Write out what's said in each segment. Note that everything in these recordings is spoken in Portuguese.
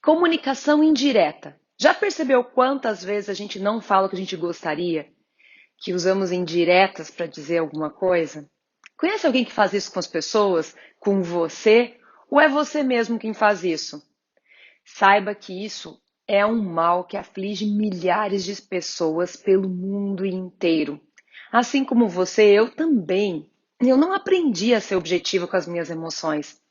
Comunicação indireta. Já percebeu quantas vezes a gente não fala o que a gente gostaria? Que usamos indiretas para dizer alguma coisa? Conhece alguém que faz isso com as pessoas? Com você? Ou é você mesmo quem faz isso? Saiba que isso é um mal que aflige milhares de pessoas pelo mundo inteiro. Assim como você, eu também. Eu não aprendi a ser objetiva com as minhas emoções.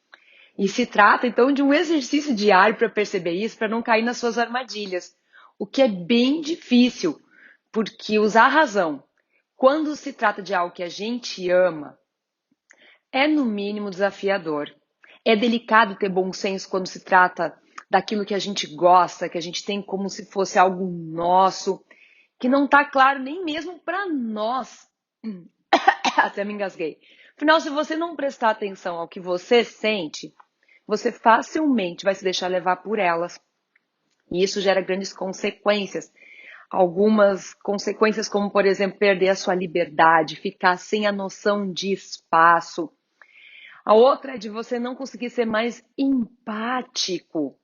E se trata, então, de um exercício diário para perceber isso, para não cair nas suas armadilhas. O que é bem difícil, porque usar a razão, quando se trata de algo que a gente ama, é no mínimo desafiador. É delicado ter bom senso quando se trata daquilo que a gente gosta, que a gente tem como se fosse algo nosso, que não está claro nem mesmo para nós. Até me engasguei. Afinal, se você não prestar atenção ao que você sente, você facilmente vai se deixar levar por elas. E isso gera grandes consequências. Algumas consequências, como, por exemplo, perder a sua liberdade, ficar sem a noção de espaço. A outra é de você não conseguir ser mais empático.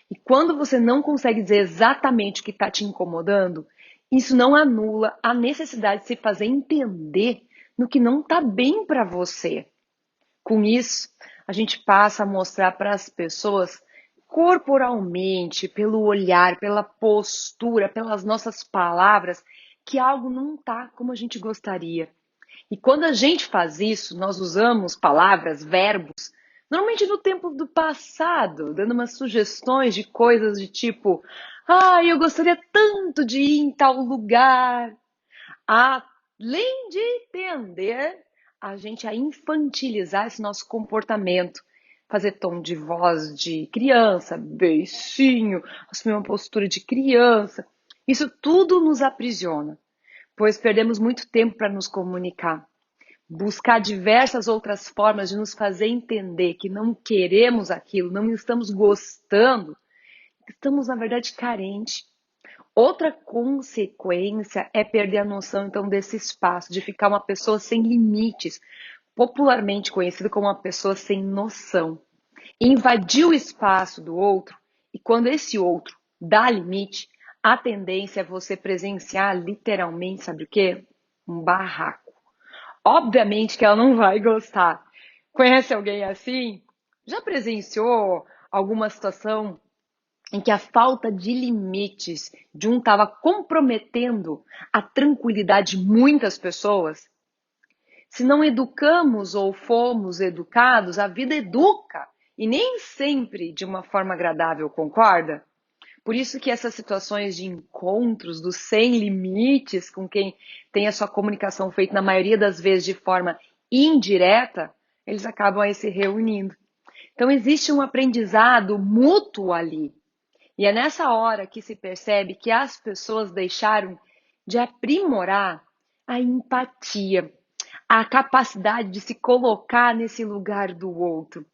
E quando você não consegue dizer exatamente o que está te incomodando, isso não anula a necessidade de se fazer entender no que não está bem para você. Com isso, a gente passa a mostrar para as pessoas corporalmente, pelo olhar, pela postura, pelas nossas palavras, que algo não está como a gente gostaria. E quando a gente faz isso, nós usamos palavras, verbos, normalmente no tempo do passado, dando umas sugestões de coisas de tipo, eu gostaria tanto de ir em tal lugar. Além de tender a gente a infantilizar esse nosso comportamento, fazer tom de voz de criança, beicinho, assumir uma postura de criança, isso tudo nos aprisiona, pois perdemos muito tempo para nos comunicar. Buscar diversas outras formas de nos fazer entender que não queremos aquilo, não estamos gostando, estamos, na verdade, carentes. Outra consequência é perder a noção, então, desse espaço, de ficar uma pessoa sem limites, popularmente conhecido como uma pessoa sem noção. Invadir o espaço do outro, e quando esse outro dá limite, a tendência é você presenciar literalmente, sabe o quê? Um barraco. Obviamente que ela não vai gostar. Conhece alguém assim? Já presenciou alguma situação em que a falta de limites de um estava comprometendo a tranquilidade de muitas pessoas? Se não educamos ou fomos educados, a vida educa, e nem sempre de uma forma agradável, concorda? Por isso que essas situações de encontros do sem limites com quem tem a sua comunicação feita na maioria das vezes de forma indireta, eles acabam aí se reunindo. Então existe um aprendizado mútuo ali. E é nessa hora que se percebe que as pessoas deixaram de aprimorar a empatia, a capacidade de se colocar nesse lugar do outro.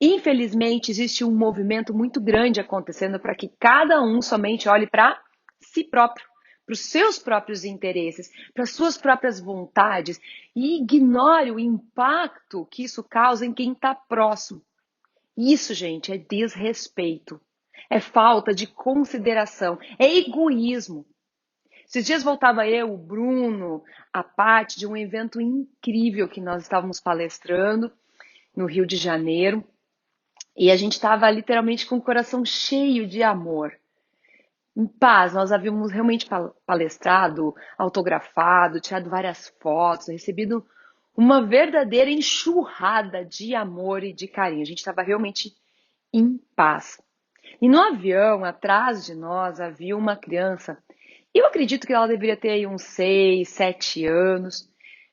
Infelizmente, existe um movimento muito grande acontecendo para que cada um somente olhe para si próprio, para os seus próprios interesses, para as suas próprias vontades e ignore o impacto que isso causa em quem está próximo. Isso, gente, é desrespeito, é falta de consideração, é egoísmo. Esses dias voltava eu, o Bruno, a Paty, de um evento incrível que nós estávamos palestrando no Rio de Janeiro. E a gente estava literalmente com o coração cheio de amor. Em paz, nós havíamos realmente palestrado, autografado, tirado várias fotos, recebido uma verdadeira enxurrada de amor e de carinho. A gente estava realmente em paz. E no avião, atrás de nós, havia uma criança. Eu acredito que ela deveria ter aí uns 6, 7 anos,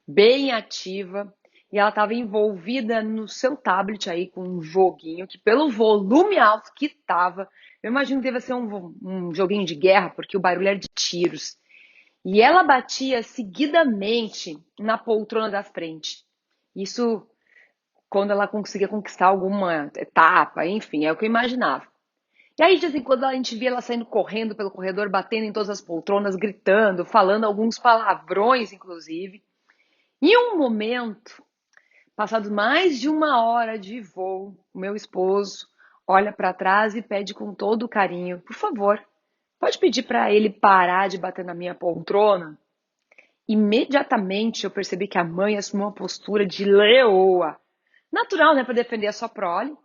bem ativa. E ela estava envolvida no seu tablet aí com um joguinho que, pelo volume alto que estava, eu imagino que deve ser um joguinho de guerra, porque o barulho era de tiros. E ela batia seguidamente na poltrona da frente. Isso quando ela conseguia conquistar alguma etapa, enfim, é o que eu imaginava. E aí, de vez em quando, a gente via ela saindo correndo pelo corredor, batendo em todas as poltronas, gritando, falando alguns palavrões, inclusive. Em um momento, passado mais de 1 hora de voo, o meu esposo olha para trás e pede com todo carinho, por favor, pode pedir para ele parar de bater na minha poltrona? Imediatamente eu percebi que a mãe assumiu uma postura de leoa. Natural, né, para defender a sua prole.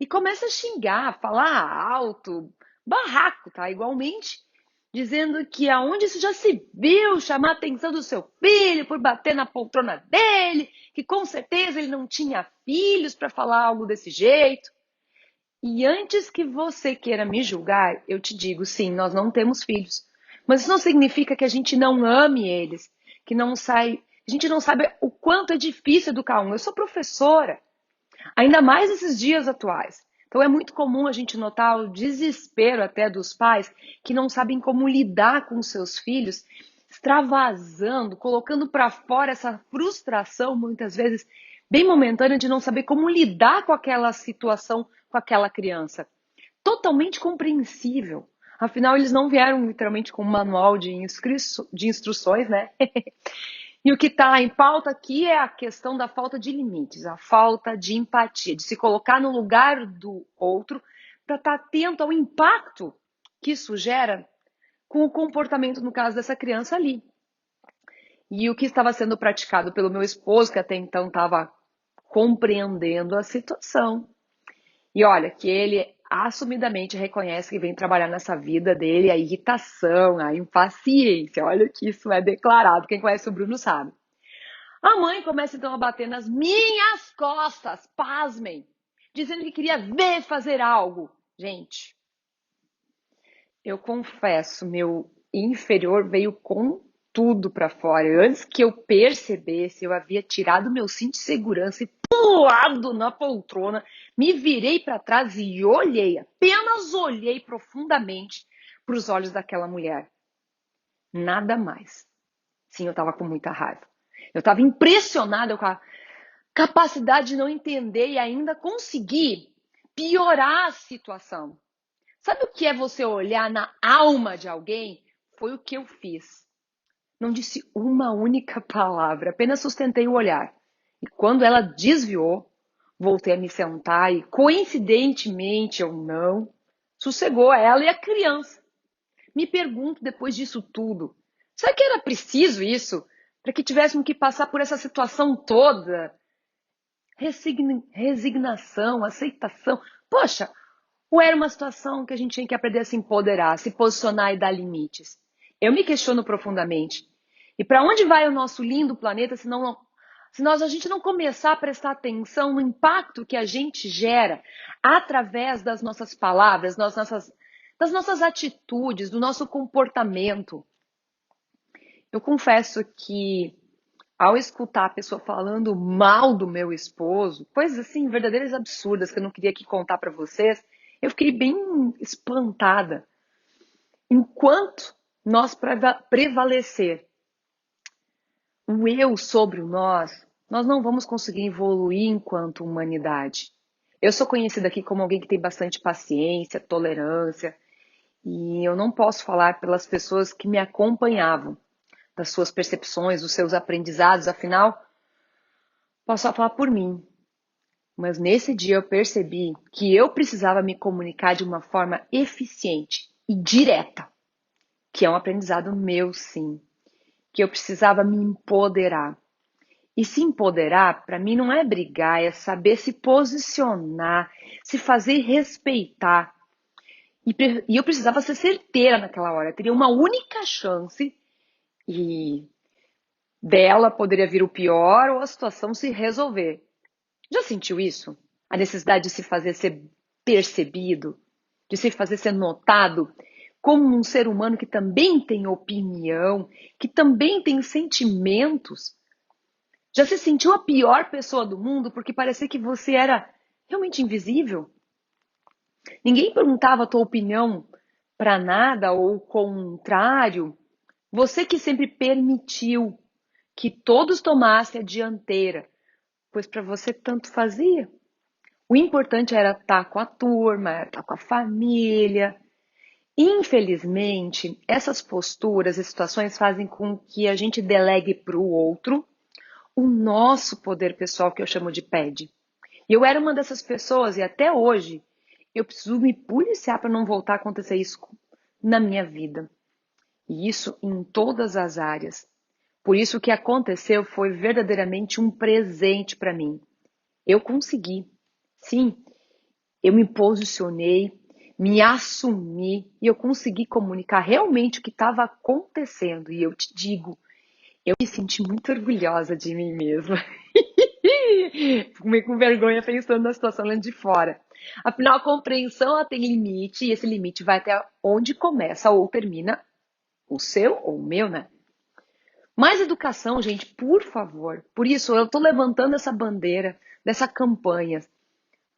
E começa a xingar, falar alto, barraco, tá? Igualmente, dizendo que aonde isso já se viu chamar a atenção do seu filho por bater na poltrona dele, que com certeza ele não tinha filhos para falar algo desse jeito. E antes que você queira me julgar, eu te digo, sim, nós não temos filhos. Mas isso não significa que a gente não ame eles, que não sai, a gente não sabe o quanto é difícil educar um. Eu sou professora, ainda mais nesses dias atuais. Então é muito comum a gente notar o desespero até dos pais que não sabem como lidar com seus filhos, extravasando, colocando para fora essa frustração, muitas vezes bem momentânea, de não saber como lidar com aquela situação, com aquela criança. Totalmente compreensível. Afinal, eles não vieram literalmente com um manual de instruções, né? E o que está em pauta aqui é a questão da falta de limites, a falta de empatia, de se colocar no lugar do outro para estar atento ao impacto que isso gera com o comportamento, no caso dessa criança ali. E o que estava sendo praticado pelo meu esposo, que até então estava compreendendo a situação. E olha, que ele assumidamente reconhece que vem trabalhar nessa vida dele a irritação, a impaciência. Olha que isso é declarado. Quem conhece o Bruno sabe. A mãe começa então a bater nas minhas costas, pasmem, dizendo que queria ver fazer algo. Gente, eu confesso, meu inferior veio com tudo para fora. Antes que eu percebesse, eu havia tirado meu cinto de segurança e pulado na poltrona, me virei para trás e olhei, apenas olhei profundamente para os olhos daquela mulher. Nada mais. Sim, eu estava com muita raiva. Eu estava impressionada com a capacidade de não entender e ainda conseguir piorar a situação. Sabe o que é você olhar na alma de alguém? Foi o que eu fiz. Não disse uma única palavra, apenas sustentei o olhar. E quando ela desviou, voltei a me sentar e, coincidentemente ou não, sossegou ela e a criança. Me pergunto depois disso tudo, será que era preciso isso para que tivéssemos que passar por essa situação toda? Resignação, aceitação. Poxa, ou era uma situação que a gente tinha que aprender a se empoderar, se posicionar e dar limites? Eu me questiono profundamente. E para onde vai o nosso lindo planeta se a gente não começar a prestar atenção no impacto que a gente gera através das nossas palavras, das nossas atitudes, do nosso comportamento? Eu confesso que ao escutar a pessoa falando mal do meu esposo, coisas assim, verdadeiras absurdas que eu não queria aqui contar para vocês, eu fiquei bem espantada. Enquanto nós prevalecer o eu sobre o nós não vamos conseguir evoluir enquanto humanidade. Eu sou conhecida aqui como alguém que tem bastante paciência, tolerância, e eu não posso falar pelas pessoas que me acompanhavam, das suas percepções, dos seus aprendizados, afinal, posso só falar por mim. Mas nesse dia eu percebi que eu precisava me comunicar de uma forma eficiente e direta, que é um aprendizado meu, sim. Que eu precisava me empoderar. E se empoderar, para mim, não é brigar, é saber se posicionar, se fazer respeitar. E eu precisava ser certeira naquela hora. Eu teria uma única chance e dela poderia vir o pior ou a situação se resolver. Já sentiu isso? A necessidade de se fazer ser percebido, de se fazer ser notado como um ser humano que também tem opinião, que também tem sentimentos? Já se sentiu a pior pessoa do mundo porque parecia que você era realmente invisível? Ninguém perguntava a tua opinião para nada ou o contrário. Você que sempre permitiu que todos tomassem a dianteira, pois para você tanto fazia. O importante era estar com a turma, era estar com a família. Infelizmente, essas posturas e situações fazem com que a gente delegue para o outro o nosso poder pessoal, que eu chamo de PED. E eu era uma dessas pessoas e até hoje Eu preciso me policiar para não voltar a acontecer isso na minha vida. E isso em todas as áreas. Por isso o que aconteceu foi verdadeiramente um presente para mim. Eu consegui. Sim, eu me posicionei, me assumi e eu consegui comunicar realmente o que estava acontecendo. E eu te digo, eu me senti muito orgulhosa de mim mesma. Fico meio com vergonha pensando na situação lá de fora. Afinal, a compreensão ela tem limite e esse limite vai até onde começa ou termina o seu ou o meu, né? Mais educação, gente, por favor. Por isso, eu estou levantando essa bandeira dessa campanha.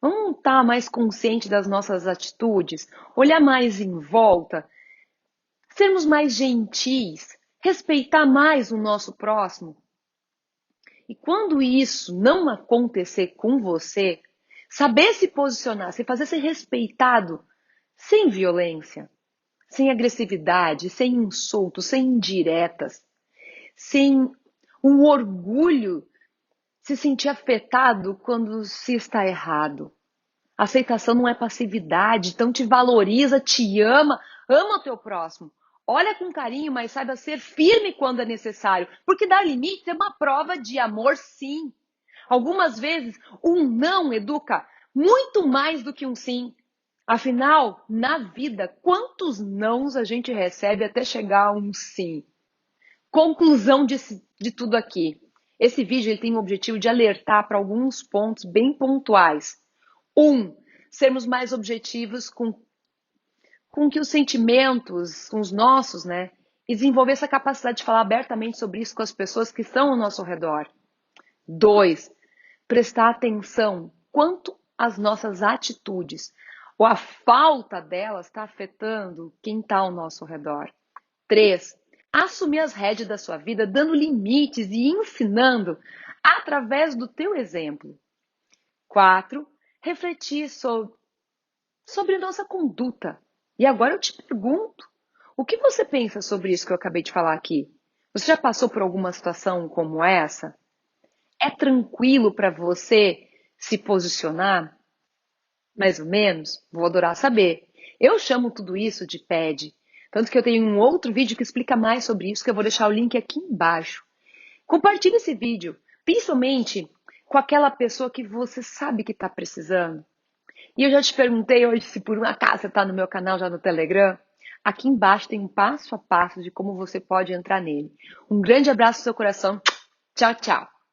Vamos estar mais consciente das nossas atitudes, olhar mais em volta, sermos mais gentis, respeitar mais o nosso próximo. E quando isso não acontecer com você, saber se posicionar, se fazer ser respeitado, sem violência, sem agressividade, sem insultos, sem indiretas, sem o orgulho, se sentir afetado quando se está errado. Aceitação não é passividade, então te valoriza, te ama, ama o teu próximo. Olha com carinho, mas saiba ser firme quando é necessário, porque dar limites é uma prova de amor, sim. Algumas vezes, um não educa muito mais do que um sim. Afinal, na vida, quantos nãos a gente recebe até chegar a um sim? Conclusão de tudo aqui. Esse vídeo ele tem o objetivo de alertar para alguns pontos bem pontuais. Sermos mais objetivos com que os sentimentos, com os nossos, né? E desenvolver essa capacidade de falar abertamente sobre isso com as pessoas que estão ao nosso redor. 2, prestar atenção quanto as nossas atitudes ou a falta delas está afetando quem está ao nosso redor. 3, assumir as rédeas da sua vida, dando limites e ensinando através do teu exemplo. 4, refletir sobre nossa conduta. E agora eu te pergunto, o que você pensa sobre isso que eu acabei de falar aqui? Você já passou por alguma situação como essa? É tranquilo para você se posicionar? Mais ou menos? Vou adorar saber. Eu chamo tudo isso de PED. Tanto que eu tenho um outro vídeo que explica mais sobre isso, que eu vou deixar o link aqui embaixo. Compartilhe esse vídeo, principalmente com aquela pessoa que você sabe que está precisando. E eu já te perguntei hoje se por um acaso você está no meu canal já no Telegram. Aqui embaixo tem um passo a passo de como você pode entrar nele. Um grande abraço no seu coração. Tchau, tchau.